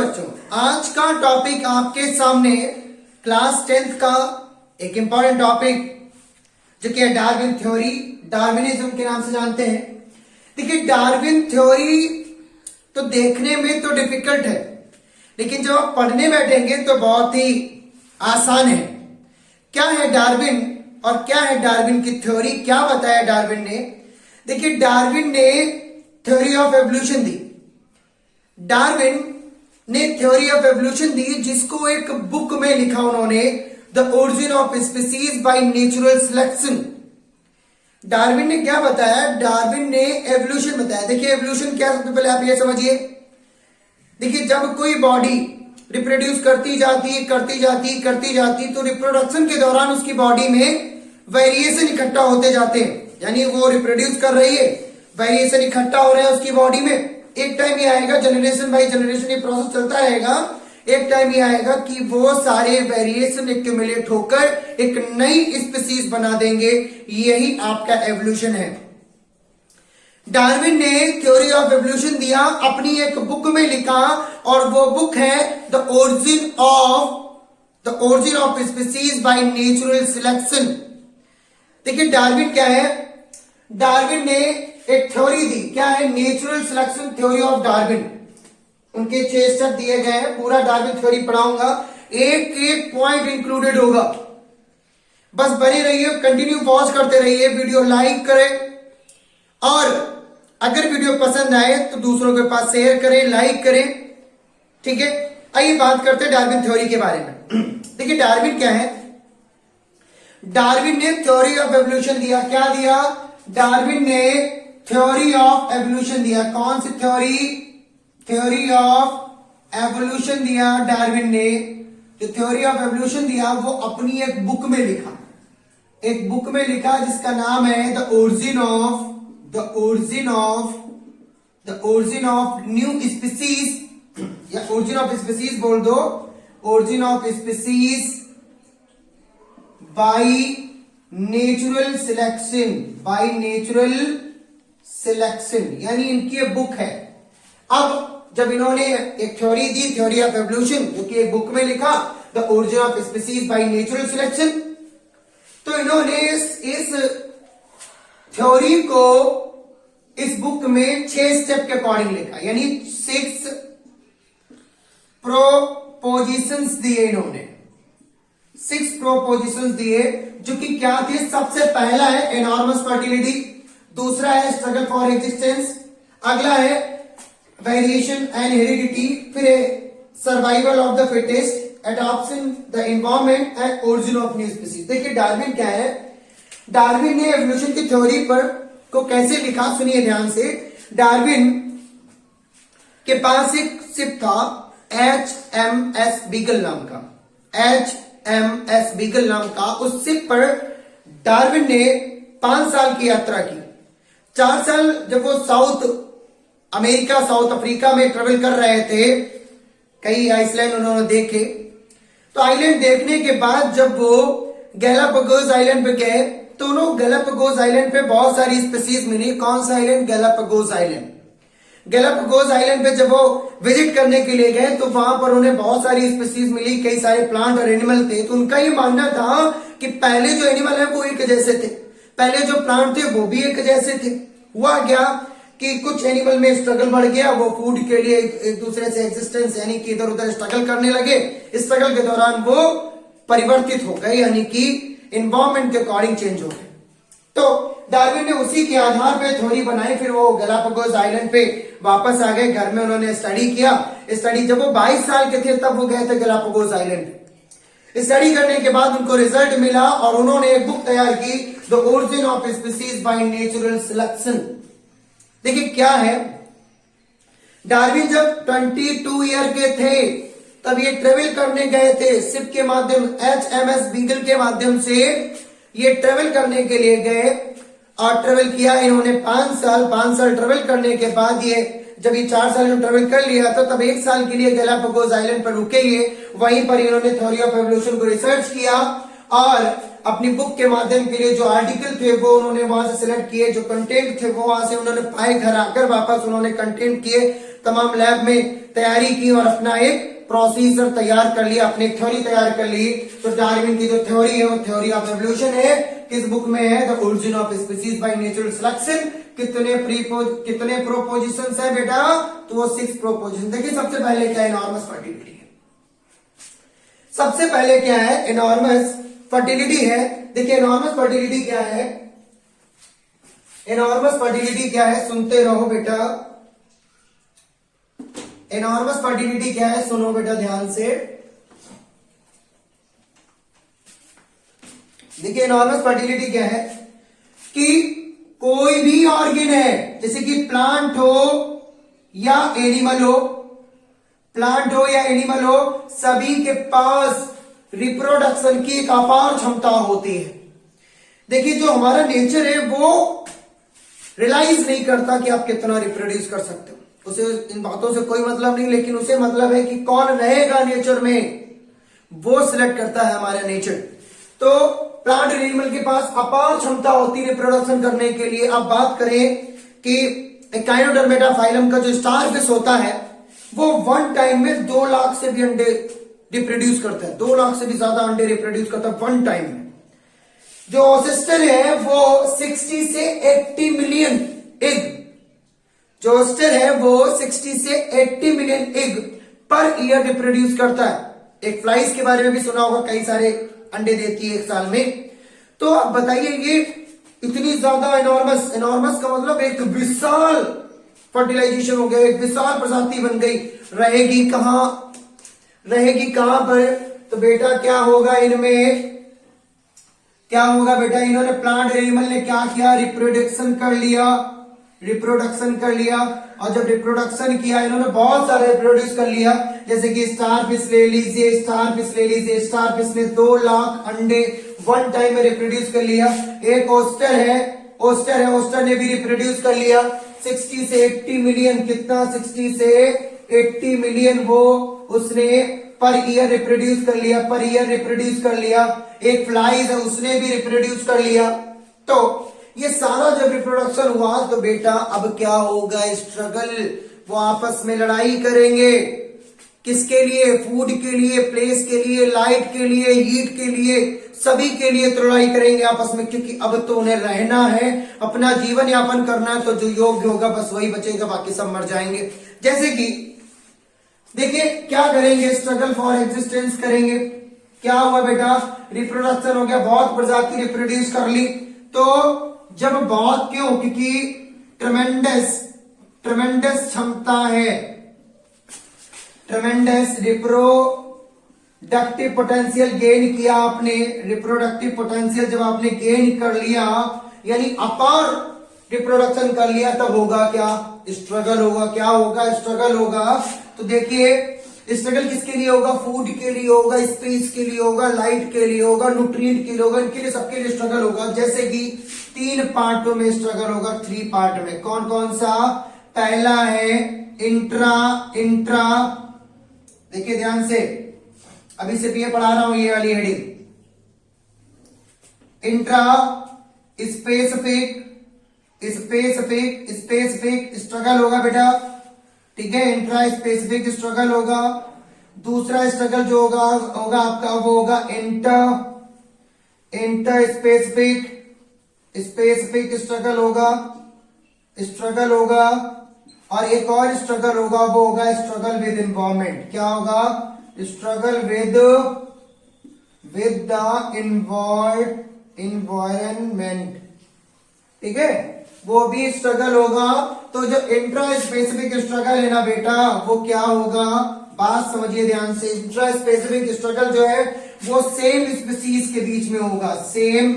बच्चों, आज का टॉपिक आपके सामने क्लास 10th का एक इंपॉर्टेंट टॉपिक जो कि है डार्विन थ्योरी, डार्विनिज्म के नाम से जानते हैं। देखिए, डार्विन थ्योरी तो देखने में तो डिफिकल्ट है, लेकिन जब आप पढ़ने बैठेंगे तो बहुत ही आसान है। क्या है डार्विन और क्या है डार्विन की थ्योरी, क्या बताया डार्विन ने? देखिए, डार्विन ने theory of evolution the. Darwin ने थ्योरी ऑफ एवोल्यूशन दी, जिसको एक बुक में लिखा उन्होंने, the origin of species by natural selection. Darwin ने क्या बताया? डार्विन ने एवोल्यूशन बताया। देखिए, एवोल्यूशन क्या, सबसे पहले आप ये समझिए। देखिए, जब कोई बॉडी रिप्रोड्यूस करती जाती तो रिप्रोडक्शन के दौरान उसकी बॉडी में वेरिएशन इकट्ठा होते जाते हैं, यानी वो रिप्रोड्यूस कर रही है, वेरिएशन इकट्ठा हो रहा है उसकी बॉडी में। एक टाइम ये आएगा, जनरेशन बाय जनरेशन ये प्रोसेस चलता रहेगा, एक टाइम ये आएगा कि वो सारे वेरिएशन एक्यूमुलेट होकर एक नई स्पीसीज बना देंगे। यही आपका एवोल्यूशन है। डार्विन ने थ्योरी ऑफ एवोल्यूशन दिया, अपनी एक बुक में लिखा, और वो बुक है the origin of species by natural selection. देखिए, डार्विन क्या है? डार्विन ने एक थ्योरी दी। क्या है? Natural selection theory of Darwin. उनके 6 स्टेप दिए गए हैं। पूरा डार्विन थ्योरी पढ़ाऊंगा, एक एक पॉइंट इंक्लूडेड होगा। बस बने रहिए, कंटिन्यू पॉज करते रहिए, वीडियो लाइक करें, और अगर वीडियो पसंद आए तो दूसरों के पास शेयर करें, लाइक करें। ठीक है, आइए बात करते हैं डार्विन थ्योरी के बारे में। देखिए, डार्विन क्या है? डार्विन ने थ्योरी ऑफ एवोल्यूशन दिया। क्या दिया? डार्विन ने थ्योरी ऑफ एवोल्यूशन दिया। कौन सी थ्योरी? थ्योरी ऑफ एवोल्यूशन दिया। डार्विन ने जो थ्योरी ऑफ एवोल्यूशन दिया वो अपनी एक बुक में लिखा, एक बुक में लिखा जिसका नाम है the origin of new species, या ओरिजिन ऑफ स्पीसीज बोल दो, origin of species by natural selection, यानी इनकी एक बुक है। अब जब इन्होंने एक theory the, theory of evolution, जो कि एक बुक में लिखा, the origin of species by natural selection, तो इन्होंने इस थ्योरी को इस बुक में 6 स्टेप के अकॉर्डिंग लिखा, यानी 6 प्रोपोजिशंस दिए इन्होंने, 6 प्रोपोजिशंस दिए, जो कि क्या थे? सबसे पहला है एनॉर्मस फर्टिलिटी, दूसरा है स्ट्रगल फॉर एग्जिस्टेंस, अगला है वेरिएशन एंड हेरिडिटी, फिर survival of the fittest, adoption, the environment and origin of new species. देखिए, डार्विन क्या है? डार्विन ने एवोल्यूशन की थ्योरी पर को कैसे लिखा, सुनिए ध्यान से। डार्विन के पास एक शिप था, HMS बीगल नाम का, HMS बीगल नाम का। उस शिप पर डार्विन ने 5 साल की यात्रा की। 4 साल जब वो साउथ अफ्रीका में ट्रेवल कर रहे थे, कई आइसलैंड उन्होंने देखे। तो आइलैंड देखने के बाद जब वो गैलापागोस आइलैंड पे गए, तो उन्होंने गैलापागोस आइलैंड पे बहुत सारी स्पीसीज मिली। कौन सा island? Galapagos island. Galapagos island पे जब वो विजिट करने के लिए गए तो वहां पर उन्हें बहुत सारी स्पीसीज मिली, कई सारे प्लांट और एनिमल थे। तो उनका ये मानना था कि पहले जो एनिमल है वो एक जैसे थे, पहले जो प्लांट थे वो भी एक जैसे थे। हुआ क्या कि कुछ एनिमल में स्ट्रगल बढ़ गया, वो फूड के लिए एक दूसरे से एग्जिस्टेंस, यानी कि इधर उधर स्ट्रगल करने लगे। स्ट्रगल के दौरान वो परिवर्तित हो गए, यानी कि एनवायरनमेंट के अकॉर्डिंग चेंज हो गए। तो डार्विन ने उसी के आधार पे थ्योरी बनाई। फिर वो गैलापागोस आइलैंड पे वापस आ गए, घर में उन्होंने स्टडी किया। स्टडी जब वो 22 साल के थे तब वो गए थे गैलापागोस आइलैंड पे। स्टडी करने के बाद उनको रिजल्ट मिला और उन्होंने एक बुक तैयार की, the origin of species by natural selection. देखिए, क्या है? डार्विन जब 22 ईयर के थे तब ये ट्रेवल करने गए थे शिप के माध्यम, HMS बीगल के माध्यम से ये ट्रेवल करने के लिए गए, और ट्रेवल किया इन्होंने 5 साल ट्रेवल करने के बाद ये जब ये 4 साल में ट्रेवल कर लिया था, तब 1 साल के लिए गैलापागोस आइलैंड पर रुके। ये वहीं पर इन्होंने थ्योरी ऑफ एवोल्यूशन को रिसर्च किया, और अपनी बुक के माध्यम के लिए जो आर्टिकल थे वो उन्होंने वहां से सिलेक्ट किए, जो कंटेंट थे वो वहां से उन्होंने पाए, घर आकर वापस उन्होंने कंटेंट किए, तमाम लैब में तैयारी की और अपना एक प्रोसीजर तैयार कर लिया, अपनी थ्योरी तैयार कर ली। तो डार्विन की जो थ्योरी है वो थ्योरी ऑफ एवोल्यूशन है, किस बुक में है? The origin of species by natural selection. कितने प्रोपोजिशंस है बेटा? तो वो 6 प्रोपोजिशन। देखिए सबसे पहले क्या है? एनॉर्मस फर्टिलिटी है। सबसे पहले क्या है? एनॉर्मस फर्टिलिटी है। देखिए एनॉर्मस फर्टिलिटी क्या है? एनॉर्मस फर्टिलिटी क्या है? सुनते रहो बेटा। एनॉर्मस फर्टिलिटी क्या है? सुनो बेटा ध्यान से। देखिए एनॉर्मस फर्टिलिटी क्या है कि कोई भी ऑर्गेन है, जैसे कि प्लांट हो या एनिमल हो, प्लांट हो या एनिमल हो, सभी के पास रिप्रोडक्शन की एक अपार क्षमता होती है। देखिए जो हमारा नेचर है वो रियलाइज नहीं करता कि आप कितना रिप्रोड्यूस कर सकते हो, उसे इन बातों से कोई मतलब नहीं, लेकिन उसे मतलब है कि कौन रहेगा नेचर में, वो सिलेक्ट करता है हमारा नेचर। तो प्लांट और एनिमल के पास अपार क्षमता होती है रिप्रोडक्शन करने के लिए। अब बात करें कि एकाइनोडर्मेटा फाइलम का जो स्टारफिश होता है वो वन टाइम में 2 लाख से भी अंडे रिप्रोड्यूस करता है, 2 लाख से भी ज्यादा अंडे रिप्रोड्यूस करता है वन टाइम में। जो ओसिस्टर है वो 60 से 80 मिलियन एग, जो ओसिस्टर है वो 60 से 80 million egg per year reproduce करता है। एक फ्लाइज के बारे में भी सुना होगा, कई सारे अंडे देती है एक साल में। तो अब बताइए ये इतनी ज्यादा एनॉर्मस, एनॉर्मस का मतलब एक विशाल फर्टिलाइजेशन हो गया, एक विशाल प्रजाति बन गई। रहेगी कहां? रहेगी कहां पर? तो बेटा क्या होगा इनमें? क्या होगा बेटा? इन्होंने प्लांट एनिमल ने क्या किया? रिप्रोडक्शन कर लिया, रिप्रोडक्शन कर लिया। और जब रिप्रोडक्शन किया इन्होंने बहुत सारे रिप्रोड्यूस कर लिया। जैसे कि स्टारफिश ले लीजिए, स्टारफिश ले लीजिए, स्टारफिश ने 2 लाख अंडे वन टाइम में रिप्रोड्यूस कर लिया। एक ओस्टर है, ओस्टर है, ओस्टर ने भी रिप्रोड्यूस कर लिया 60 से 80 मिलियन। कितना? 60 से 80 मिलियन वो उसने पर ईयर रिप्रोड्यूस कर लिया, पर ईयर रिप्रोड्यूस कर लिया। एक फ्लाइज है उसने भी रिप्रोड्यूस कर लिया। तो ये सारा जब रिप्रोडक्शन हुआ तो बेटा अब क्या होगा? स्ट्रगल, वो आपस में लड़ाई करेंगे। किसके लिए? फूड के लिए, प्लेस के लिए, लाइट के लिए, हीट के लिए, सभी के लिए तो लड़ाई करेंगे आपस में, क्योंकि अब तो उन्हें रहना है, अपना जीवन यापन करना है। तो जो योग्य होगा बस वही बचेगा, बाकी सब मर जाएंगे। जैसे कि देखिए क्या करेंगे? स्ट्रगल फॉर एग्जिस्टेंस करेंगे। क्या हुआ बेटा? रिप्रोडक्शन हो गया, बहुत प्रजाति रिप्रोड्यूस कर ली। तो जब बहुत, क्यों? क्योंकि ट्रेमेंडस, ट्रेमेंडस क्षमता है, ट्रेमेंडस रिप्रोडक्टिव पोटेंशियल गेन किया आपने। रिप्रोडक्टिव पोटेंशियल जब आपने गेन कर लिया, यानी अपार रिप्रोडक्शन कर लिया, तब होगा क्या? स्ट्रगल होगा। क्या होगा? स्ट्रगल होगा। तो देखिए स्ट्रगल किसके लिए होगा? फूड के लिए होगा, स्पेस के लिए होगा, लाइट के लिए होगा, न्यूट्रिएंट के लिए होगा, इनके लिए सबके लिए स्ट्रगल होगा। जैसे कि 3 पार्टों में स्ट्रगल होगा, 3 पार्ट में। कौन कौन सा? पहला है इंट्रा, इंट्रा, देखिए ध्यान से, अभी सिर्फ ये पढ़ा रहा हूं ये वाली heading. Intra specific, specific, specific struggle होगा बेटा, ठीक है। इंट्रा स्पेसिफिक स्ट्रगल होगा। दूसरा स्ट्रगल जो होगा आपका वो होगा इंटर स्पेसिफिक, स्पेसिफिक स्ट्रगल होगा, स्ट्रगल होगा। और एक और स्ट्रगल होगा, वो होगा स्ट्रगल विद एनवायरमेंट। क्या होगा? स्ट्रगल विद द एनवायरमेंट, ठीक है, वो भी स्ट्रगल होगा। तो जो इंट्रा स्पेसिफिक स्ट्रगल है ना बेटा, वो क्या होगा? बात समझिए ध्यान से। इंट्रा स्पेसिफिक स्ट्रगल जो है वो सेम स्पीसीज के बीच में होगा, सेम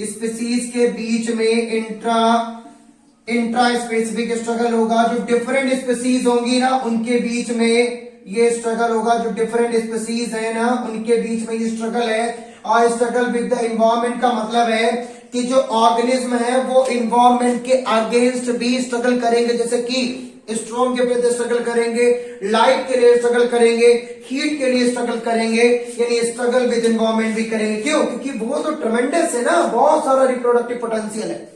स्पीसीज के बीच में इंट्रा स्पेसिफिक स्ट्रगल होगा। जो डिफरेंट स्पीसीज होंगी ना उनके बीच में ये स्ट्रगल होगा, जो डिफरेंट स्पीसीज है ना उनके बीच में ये स्ट्रगल है। और स्ट्रगल विद द एनवायरमेंट का मतलब है कि जो ऑर्गेनिज्म है वो एनवायरमेंट के अगेंस्ट भी स्ट्रगल करेंगे। जैसे कि स्ट्रॉम के प्रति स्ट्रगल करेंगे, लाइट के लिए स्ट्रगल करेंगे, हीट के लिए स्ट्रगल करेंगे, यानी स्ट्रगल विद एनवायरमेंट भी करेंगे। क्यों? क्योंकि वो तो ट्रेमेंडस है ना, बहुत सारा रिप्रोडक्टिव पोटेंशियल है।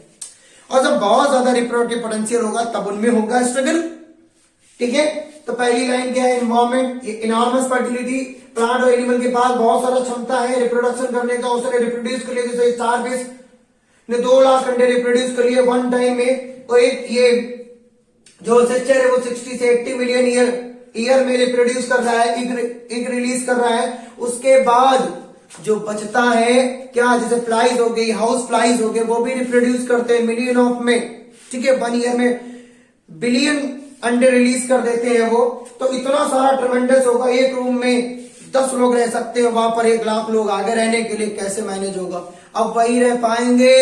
और जब बहुत ज्यादा रिप्रोडक्टिव पोटेंशियल होगा तब उनमें होगा स्ट्रगल। ठीक है। तो पहली लाइन क्या है, इन्वायरमेंट, इनॉर्मस फर्टिलिटी, प्लांट और एनिमल के पास बहुत सारा क्षमता है रिप्रोडक्शन करने का, उसने रिप्रोड्यूस कर लिया, जैसे स्टारफिश ने 2 लाख अंडे रिप्रोड्यूस कर लिए वन टाइम में। तो एक ये जो सेक्चर है वो 60 से 80 मिलियन ईयर में रिप्रोड्यूस कर रहा है, इग रिलीज कर रहा है। उसके बाद जो बचता है क्या, जैसे फ्लाइज हो गई, हाउस फ्लाइज हो गए, वो भी रिप्रोड्यूस करते हैं मिलियन ऑफ में, ठीक है। 1 ईयर में बिलियन अंडे रिलीज कर देते हैं वो। तो इतना सारा ट्रमेंडस होगा, एक रूम में 10 लोग रह सकते हैं, वहां पर 1 लाख लोग आगे रहने के लिए कैसे मैनेज होगा। अब वही रह पाएंगे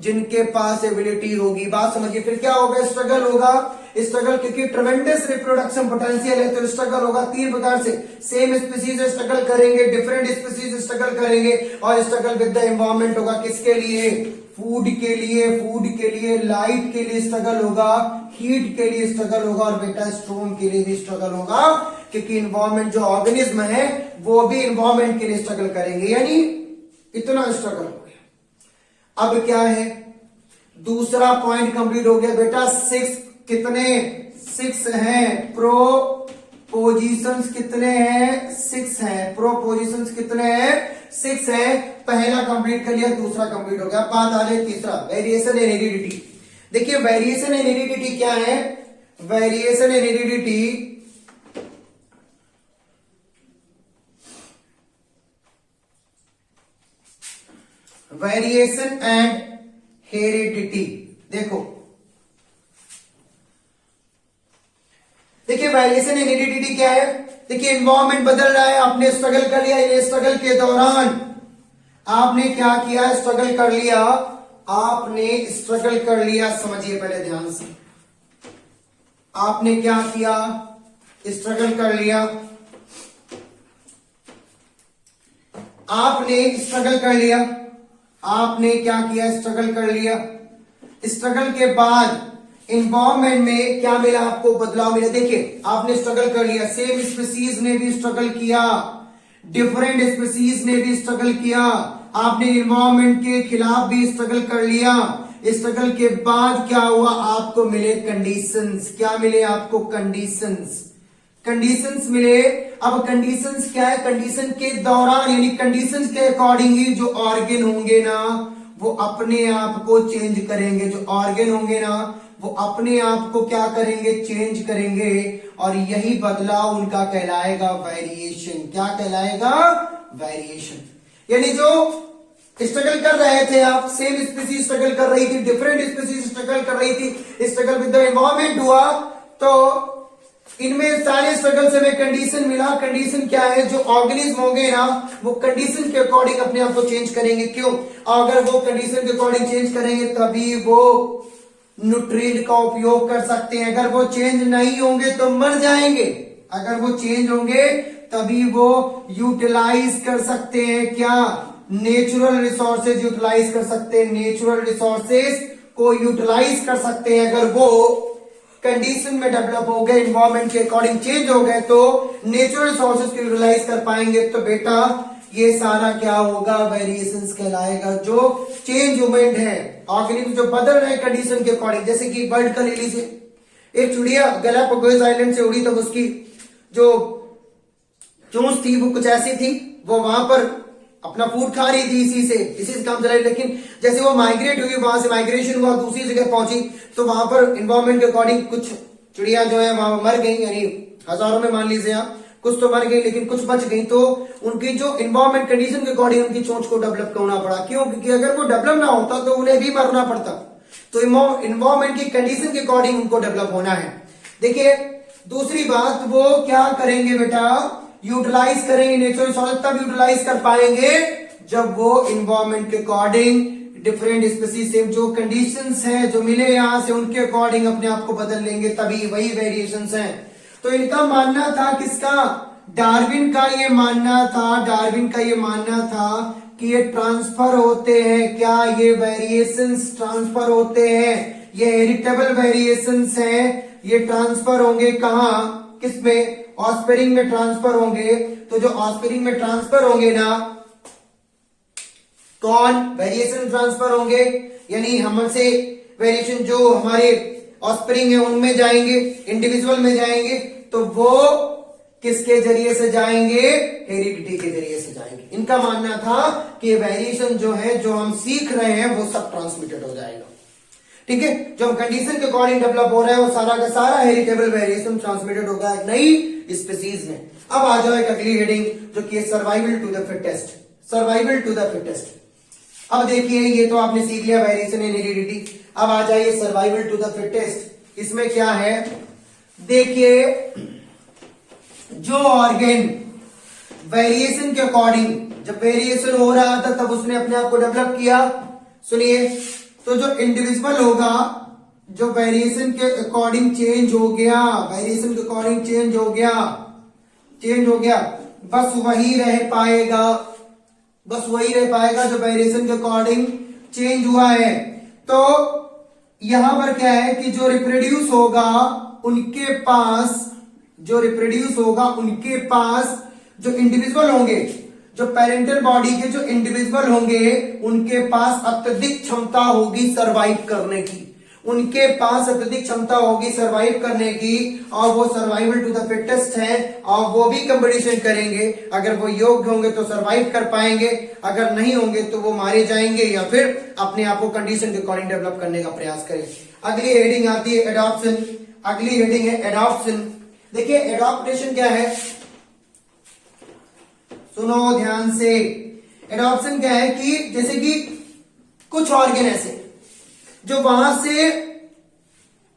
जिनके पास एबिलिटी होगी। बात समझिए, फिर क्या होगा, स्ट्रगल होगा। स्ट्रगल क्योंकि ट्रमेंडस रिप्रोडक्शन पोटेंशियल है, तो स्ट्रगल होगा 3 प्रकार से। सेम स्पीसीज स्ट्रगल करेंगे, डिफरेंट स्पीसीज स्ट्रगल करेंगे, और स्ट्रगल विद द एनवायरमेंट होगा। किसके लिए, फूड के लिए, लाइट के लिए स्ट्रगल होगा, हीट के लिए स्ट्रगल होगा, और बेटा स्टोम के लिए भी स्ट्रगल होगा, क्योंकि इन्वायरमेंट जो ऑर्गेनिज्म है वो भी इन्वायरमेंट के लिए स्ट्रगल करेंगे। यानी इतना स्ट्रगल हो गया। अब क्या है, दूसरा पॉइंट कंप्लीट हो गया बेटा। 6 हैं प्रोपोजिशंस, कितने हैं, 6 हैं प्रोपोजिशंस, कितने हैं, 6 हैं। पहला कंप्लीट कर लिया, दूसरा कंप्लीट हो गया। बात आ जाए तीसरा, वेरिएशन एंड हेरिडिटी। देखिए वेरिएशन एंड हेरिडिटी क्या है, variation and heredity variation and heredity, देखिए वेरिएशन एंड हेरिडिटी क्या है। देखिए इन्वायरमेंट बदल रहा है, आपने स्ट्रगल कर लिया, ये स्ट्रगल के दौरान आपने क्या किया, स्ट्रगल कर लिया, आपने स्ट्रगल कर लिया। समझिए पहले ध्यान से, आपने क्या किया, स्ट्रगल कर लिया, आपने स्ट्रगल कर लिया, आपने क्या किया, स्ट्रगल कर लिया। स्ट्रगल के बाद इन्वायरमेंट में क्या मिला आपको, बदलाव मिला। देखिए आपने स्ट्रगल कर लिया, सेम स्पीसीज ने भी स्ट्रगल किया, डिफरेंट स्पीसीज ने भी स्ट्रगल किया, आपने इन्वायरमेंट के खिलाफ भी स्ट्रगल कर लिया। स्ट्रगल के बाद क्या हुआ, आपको मिले कंडीशंस। क्या मिले आपको, कंडीशंस, कंडीशंस मिले। अब कंडीशंस क्या है, कंडीशन के दौरान यानी कंडीशंस के अकॉर्डिंग ही जो ऑर्गन होंगे ना वो अपने आप को चेंज करेंगे, जो ऑर्गन होंगे ना वो अपने आप को क्या करेंगे, चेंज करेंगे, और यही बदलाव उनका कहलाएगा वेरिएशन। क्या कहलाएगा, वेरिएशन। यानी जो स्ट्रगल कर रहे थे आप, सेम स्पीसीज स्ट्रगल कर रही थी, डिफरेंट स्पीसीज स्ट्रगल कर रही थी, स्ट्रगल विद द एनवायरमेंट हुआ, तो इनमें सारे स्ट्रगल से हमें कंडीशन मिला। कंडीशन क्या है, जो ऑर्गेनिज्म होंगे ना वो कंडीशन के अकॉर्डिंग अपने आप को चेंज करेंगे। क्यों, अगर वो कंडीशन के अकॉर्डिंग चेंज करेंगे तभी वो न्यूट्रिएंट का उपयोग कर सकते हैं। अगर वो चेंज नहीं होंगे तो मर जाएंगे, अगर वो चेंज होंगे तभी वो यूटिलाइज कर सकते हैं, क्या, नेचुरल रिसोर्सेज यूटिलाइज कर सकते हैं, नेचुरल रिसोर्सेज को यूटिलाइज कर सकते हैं। अगर वो कंडीशन में डेवलप हो गए, इन्वायरमेंट के अकॉर्डिंग चेंज हो गए तो नेचुरल रिसोर्सेज को यूटिलाइज कर पाएंगे। तो बेटा ये सारा क्या होगा, वेरिएशंस कहलाएगा। जो चेंज मूवमेंट है, ऑर्गेनिज्म जो बदल रहे हैं कंडीशन के अकॉर्डिंग, जैसे कि बर्ड का ले लीजिए, एक चिड़िया गैलापागोस आइलैंड से उड़ी तब उसकी जो चोंच थी वो कुछ ऐसी थी, वो वहां पर अपना फूड खा रही थी, इसी से काम चला। लेकिन जैसे वो माइग्रेट हुई, वहां से माइग्रेशन हुआ, दूसरी जगह पहुंची, तो वहां पर इन्वायरमेंट के अकॉर्डिंग कुछ चिड़िया जो है वहां मर गई, यानी हजारों में मान लीजिए आप, कुछ तो मर गई लेकिन कुछ बच गई। तो उनकी जो इन्वायरमेंट कंडीशन के अकॉर्डिंग उनकी चोंच को डेवलप करना पड़ा। क्यों, क्योंकि अगर वो डेवलप ना होता तो उन्हें भी मरना पड़ता। तो इन्वायरमेंट की कंडीशन के अकॉर्डिंग उनको डेवलप होना है। देखिए दूसरी बात, वो क्या करेंगे बेटा, यूटिलाइज करेंगे नेचुरल रिसोर्स, तब यूटिलाइज कर पाएंगे जब वो इन्वायरमेंट के अकॉर्डिंग डिफरेंट स्पीसीज से जो कंडीशंस हैं जो मिले यहां से उनके अकॉर्डिंग अपने आप को बदल लेंगे, तभी वही वेरिएशंस हैं। तो इनका मानना था, किसका, डार्विन का ये मानना था, डार्विन का ये मानना था कि ये ट्रांसफर होते हैं। क्या, ये वेरिएशंस ट्रांसफर होते हैं, ये हेरिटेबल वेरिएशंस हैं, ये ट्रांसफर होंगे कहां, किसमें, ऑस्पेरिंग में ट्रांसफर होंगे। तो जो ऑस्पेरिंग में ट्रांसफर होंगे ना, कौन, वेरिएशन ट्रांसफर होंगे, यानी हमसे वेरिएशन जो हमारे ऑस्प्रिंग है उनमें जाएंगे, इंडिविजुअल में जाएंगे, तो वो किसके जरिए से जाएंगे? हेरिडिटी के जरिए से जाएंगे। इनका मानना था कि ये वेरिएशन जो है, जो हम सीख रहे हैं, वो सब ट्रांसमिटेड हो जाएगा। ठीक है, जो कंडीशन के अकॉर्डिंग डेवलप हो रहा है वो सारा का सारा हेरिटेबल वेरिएशन ट्रांसमिटेड होगा एक नई स्पीसीज में। अब आ जाओ एक अगली हेडिंग जो कि survival to the fittest. Survival to the fittest. अब देखिए, ये तो आपने सीख लिया वेरिएशन इन हेरिडिटी। अब आ जाइए सर्वाइवल टू द फिटेस्ट। इसमें क्या है? देखिए, जो ऑर्गेन वेरिएशन के अकॉर्डिंग, जब वेरिएशन हो रहा था तब उसने अपने आप को डेवलप किया। सुनिए, तो जो इंडिविजुअल होगा, जो वेरिएशन के अकॉर्डिंग चेंज हो गया, वेरिएशन के अकॉर्डिंग चेंज हो गया, बस वही रह पाएगा, बस वही रह पाएगा जो वेरिएशन के अकॉर्डिंग चेंज हुआ है। तो यहां पर क्या है कि जो रिप्रोड्यूस होगा उनके पास, जो रिप्रोड्यूस होगा उनके पास जो इंडिविजुअल होंगे, जो पेरेंटल बॉडी के जो इंडिविजुअल होंगे, उनके पास अत्यधिक क्षमता होगी सरवाइव करने की, उनके पास अत्यधिक क्षमता होगी सरवाइव करने की, और वो सर्वाइवल टू द फिटेस्ट है, और वो भी कंपटीशन करेंगे। अगर वो योग्य होंगे तो सरवाइव कर पाएंगे, अगर नहीं होंगे तो वो मारे जाएंगे या फिर अपने आप को कंडीशन के अकॉर्डिंग डेवलप करने का प्रयास करें। अगली हेडिंग आती है एडॉप्शन। अगली हेडिंग है एडॉप्शन। देखिए, एडॉप्टेशन क्या है, सुनो ध्यान से। एडॉप्शन क्या है कि जैसे कि कुछ ऑर्गन ऐसे जो वहां से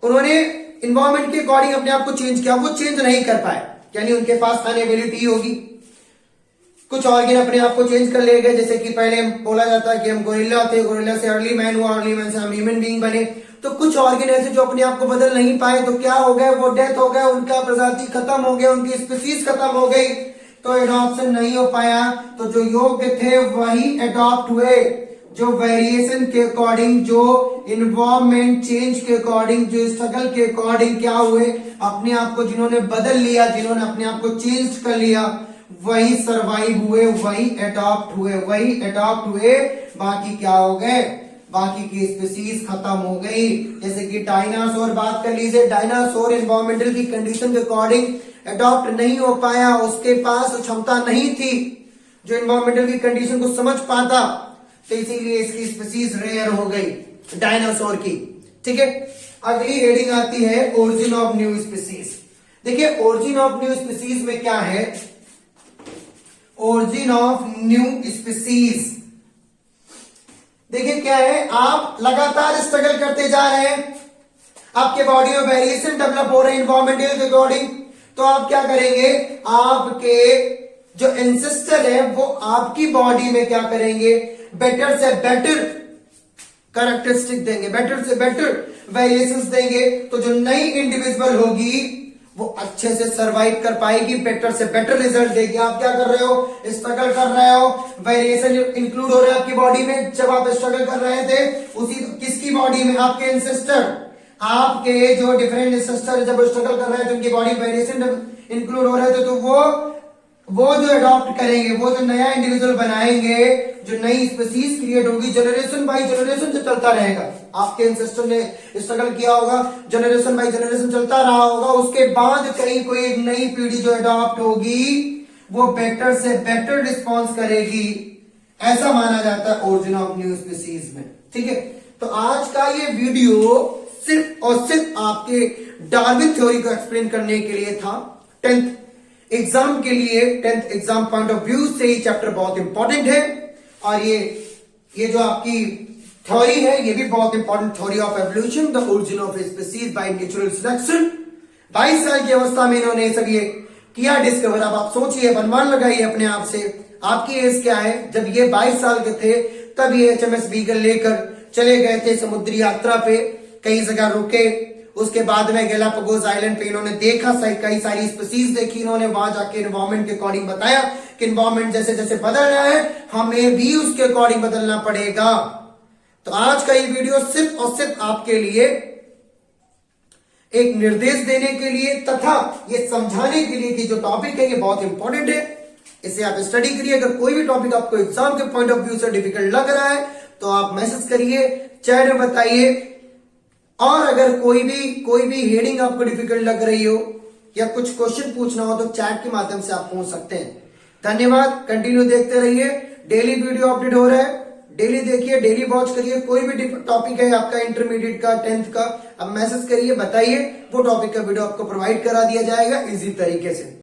उन्होंने इन्वायरमेंट के अकॉर्डिंग अपने आप को चेंज किया, वो चेंज नहीं कर पाए, यानी उनके पास अनएबिलिटी होगी। कुछ ऑर्गन अपने आप को चेंज कर ले गए, जैसे कि पहले बोला जाता है कि हम गोरिल्ला थे, गोरिल्ला से अर्ली मैन हुआ, अर्ली मैन से हम ह्यूमन बीइंग बने। तो कुछ ऑर्गन ऐसे जो अपने आप को बदल नहीं पाए, तो क्या हो गए? वो डेथ हो गए, उनका प्रजाति खत्म हो गया, उनकी स्पीसीज खत्म हो गई, तो एडॉप्शन नहीं हो पाया। तो जो योग्य थे वही एडॉप्ट हुए, जो वेरिएशन के अकॉर्डिंग, जो इन्वायरमेंट चेंज के अकॉर्डिंग, जो स्ट्रगल के अकॉर्डिंग क्या हुए, अपने आप को जिन्होंने बदल लिया, जिन्होंने अपने आप को चेंज कर लिया, वही सरवाइव हुए, वही एडॉप्ट हुए। बाकी क्या हो गए? बाकी की स्पीसीज खत्म हो गई। जैसे कि डायनासोर बात कर लीजिए, डायनासोर इन्वायरमेंटल की कंडीशन के अकॉर्डिंग एडॉप्ट नहीं हो पाया, उसके पास क्षमता नहीं थी जो इन्वायरमेंटल की कंडीशन को समझ पाता, तो इसीलिए इसकी स्पीसीज रेयर हो गई डायनासोर की। ठीक है, अगली हेडिंग आती है ओरिजिन ऑफ न्यू स्पीसीज। देखिए, ओरिजिन ऑफ न्यू स्पीसीज में क्या है? ओरिजिन ऑफ न्यू स्पीसीज, देखिए क्या है, आप लगातार स्ट्रगल करते जा रहे हैं, आपके बॉडी में वेरिएशन डेवलप हो रहे हैं इन्वायरमेंटल के अकॉर्डिंग, तो आप क्या करेंगे? आपके जो एंसेस्टर है वो आपकी बॉडी में क्या करेंगे? बेटर से बेटर कैरेक्टरिस्टिक देंगे, बेटर से बेटर वेरिएशंस देंगे। तो जो नई इंडिविजुअल होगी वो अच्छे से सरवाइव कर पाएगी, बेटर से बेटर रिजल्ट देगी। आप क्या कर रहे हो? स्ट्रगल कर रहे हो, वेरिएशन इंक्लूड हो रहे हैं आपकी बॉडी में। जब आप स्ट्रगल कर रहे थे उसी किसकी बॉडी में? आपके एंसेस्टर, आपके जो डिफरेंट एंसेस्टर जब स्ट्रगल कर रहे थे उनकी बॉडी वेरिएशन इंक्लूड हो रहे थे, तो वो जो अडॉप्ट करेंगे, वो जो नया इंडिविजुअल बनाएंगे, जो नई स्पीसीज क्रिएट होगी, जनरेशन बाय जनरेशन जो चलता रहेगा। आपके एंसेस्टर ने स्ट्रगल किया होगा, जनरेशन बाय जनरेशन चलता रहा होगा, उसके बाद कहीं कोई एक नई पीढ़ी जो अडॉप्ट होगी वो बेटर से बेटर रिस्पॉन्स करेगी, ऐसा माना जाता है ओरिजिन ऑफ न्यू स्पीसीज में। ठीक है, तो आज का ये वीडियो सिर्फ और सिर्फ आपके डार्विन थ्योरी को एक्सप्लेन करने के लिए था। 10th एग्जाम के लिए, 10th exam point of view से ये चैप्टर बहुत इंपॉर्टेंट है, और ये जो आपकी थ्योरी है ये भी बहुत important, theory of evolution, the origin of species by natural selection. 22 साल की अवस्था में इन्होंने सब ये किया डिस्कवर। अब आप सोचिए, अनुमान लगाइए अपने आप से, आपकी एज क्या है? जब ये 22 साल के थे तब ये HMS बीगल लेकर चले गए थे समुद्री यात्रा पे, कई जगह रुके, उसके बाद में गैलापागोस आइलैंड पे इन्होंने देखा, कई सारी स्पीसीज देखी इन्होंने, वहां जाके एनवायरमेंट के अकॉर्डिंग बताया कि एनवायरमेंट जैसे जैसे बदल रहा है हमें भी उसके अकॉर्डिंग बदलना पड़ेगा। तो आज का ये वीडियो सिर्फ और सिर्फ आपके लिए एक निर्देश देने के लिए तथा ये समझाने के लिए कि जो टॉपिक है ये बहुत इंपॉर्टेंट है, इसे आप स्टडी करिए। अगर कोई भी टॉपिक आपको एग्जाम के पॉइंट ऑफ व्यू से डिफिकल्ट लग रहा है तो आप मैसेज करिए, चैट में बताइए, और अगर कोई भी हेडिंग आपको डिफिकल्ट लग रही हो या कुछ क्वेश्चन पूछना हो तो चैट के माध्यम से आप पूछ सकते हैं। धन्यवाद, कंटिन्यू देखते रहिए, डेली वीडियो अपडेट हो रहा है, डेली देखिए, डेली वॉच करिए। कोई भी टॉपिक है आपका इंटरमीडिएट का, 10th का, अब मैसेज करिए, बताइए, वो टॉपिक का वीडियो आपको प्रोवाइड करा दिया जाएगा इजी तरीके से।